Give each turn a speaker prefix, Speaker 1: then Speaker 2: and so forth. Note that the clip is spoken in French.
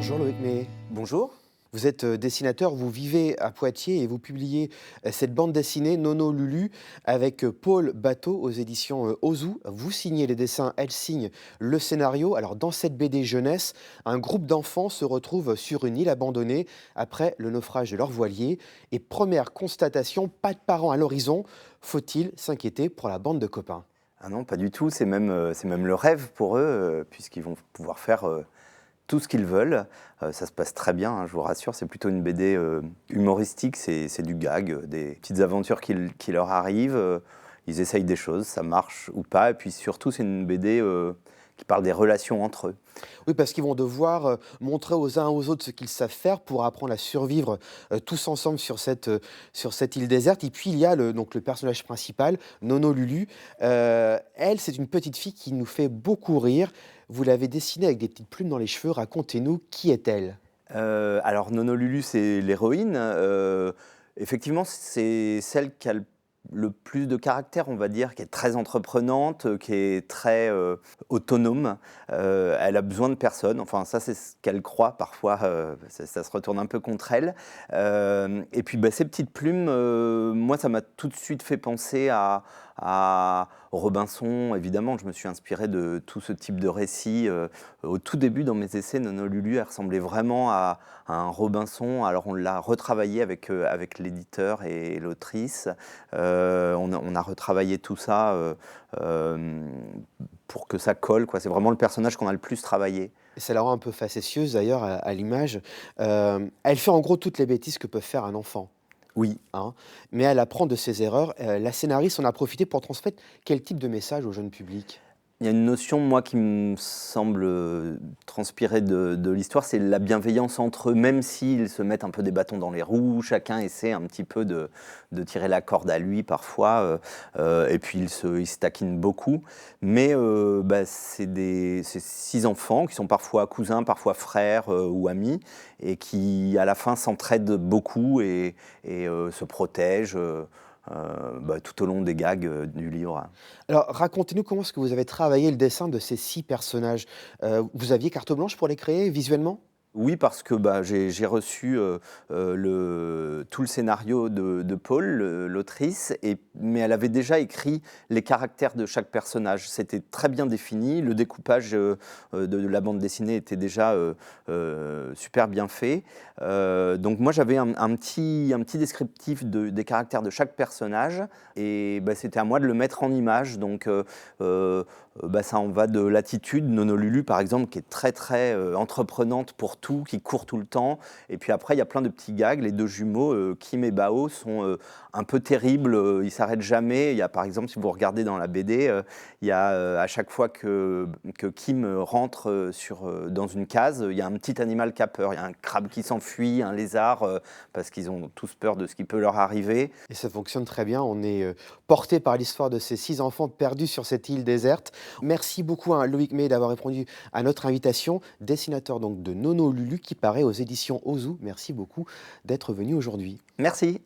Speaker 1: Bonjour Loïc May.
Speaker 2: Bonjour.
Speaker 1: Vous êtes dessinateur, vous vivez à Poitiers et vous publiez cette bande dessinée Nono Lulu avec Paul Bateau aux éditions Ozu. Vous signez les dessins, elle signe le scénario. Alors dans cette BD jeunesse, un groupe d'enfants se retrouve sur une île abandonnée après le naufrage de leur voilier. Et première constatation, pas de parents à l'horizon. Faut-il s'inquiéter pour la bande de copains?
Speaker 2: Ah non, pas du tout, c'est même le rêve pour eux, puisqu'ils vont pouvoir faire tout ce qu'ils veulent. Ça se passe très bien, hein, je vous rassure, c'est plutôt une BD humoristique, c'est du gag, des petites aventures qui leur arrivent, ils essayent des choses, ça marche ou pas, et puis surtout c'est une BD qui parle des relations entre eux.
Speaker 1: Oui, parce qu'ils vont devoir montrer aux uns aux autres ce qu'ils savent faire pour apprendre à survivre tous ensemble sur cette île déserte. Et puis il y a donc le personnage principal, Nono Lulu. Elle, c'est une petite fille qui nous fait beaucoup rire. Vous l'avez dessinée avec des petites plumes dans les cheveux. Racontez-nous, qui est-elle?
Speaker 2: Alors Nono Lulu, c'est l'héroïne. Effectivement, c'est celle qui a le plus de caractère, on va dire, qui est très entreprenante, qui est très autonome. Elle a besoin de personne. Enfin, ça, c'est ce qu'elle croit. Parfois, ça se retourne un peu contre elle. Et puis, bah, ces petites plumes, moi, ça m'a tout de suite fait penser à Robinson. Évidemment, je me suis inspiré de tout ce type de récit. Au tout début, dans mes essais, Nono Lulu, elle ressemblait vraiment à un Robinson. Alors, on l'a retravaillé avec l'éditeur et l'autrice. On a retravaillé tout ça pour que ça colle, quoi. C'est vraiment le personnage qu'on a le plus travaillé.
Speaker 1: Et ça la rend un peu facétieuse d'ailleurs à l'image. Elle fait en gros toutes les bêtises que peut faire un enfant.
Speaker 2: Oui.
Speaker 1: Hein, mais elle apprend de ses erreurs. La scénariste en a profité pour transmettre quel type de message au jeune public?
Speaker 2: Il y a une notion, moi, qui me semble transpirer de l'histoire, c'est la bienveillance entre eux, même s'ils se mettent un peu des bâtons dans les roues, chacun essaie un petit peu de tirer la corde à lui parfois, et puis ils se taquinent beaucoup. Mais bah, c'est 6 enfants qui sont parfois cousins, parfois frères ou amis, et qui à la fin s'entraident beaucoup et se protègent bah, tout au long des gags du livre.
Speaker 1: Alors racontez-nous comment est-ce que vous avez travaillé le dessin de ces 6 personnages? Vous aviez carte blanche pour les créer visuellement?
Speaker 2: Oui, parce que bah, j'ai reçu tout le scénario de Paul, l'autrice, mais elle avait déjà écrit les caractères de chaque personnage. C'était très bien défini, le découpage de la bande dessinée était déjà super bien fait. Donc moi j'avais un petit descriptif des caractères de chaque personnage, et bah, c'était à moi de le mettre en image. Donc bah, ça en va de l'attitude, Nono Lulu par exemple, qui est très très entreprenante pour tout, qui court tout le temps. Et puis après, il y a plein de petits gags. Les deux jumeaux, Kim et Bao, sont un peu terribles. Ils ne s'arrêtent jamais. Il y a par exemple, si vous regardez dans la BD, il y a à chaque fois que Kim rentre dans une case, il y a un petit animal qui a peur. Il y a un crabe qui s'enfuit, un lézard, parce qu'ils ont tous peur de ce qui peut leur arriver.
Speaker 1: Et ça fonctionne très bien. On est porté par l'histoire de ces 6 enfants perdus sur cette île déserte. Merci beaucoup à Loïc May d'avoir répondu à notre invitation, dessinateur donc de Nono Lulu qui paraît aux éditions Ozu. Merci beaucoup d'être venu aujourd'hui.
Speaker 2: Merci.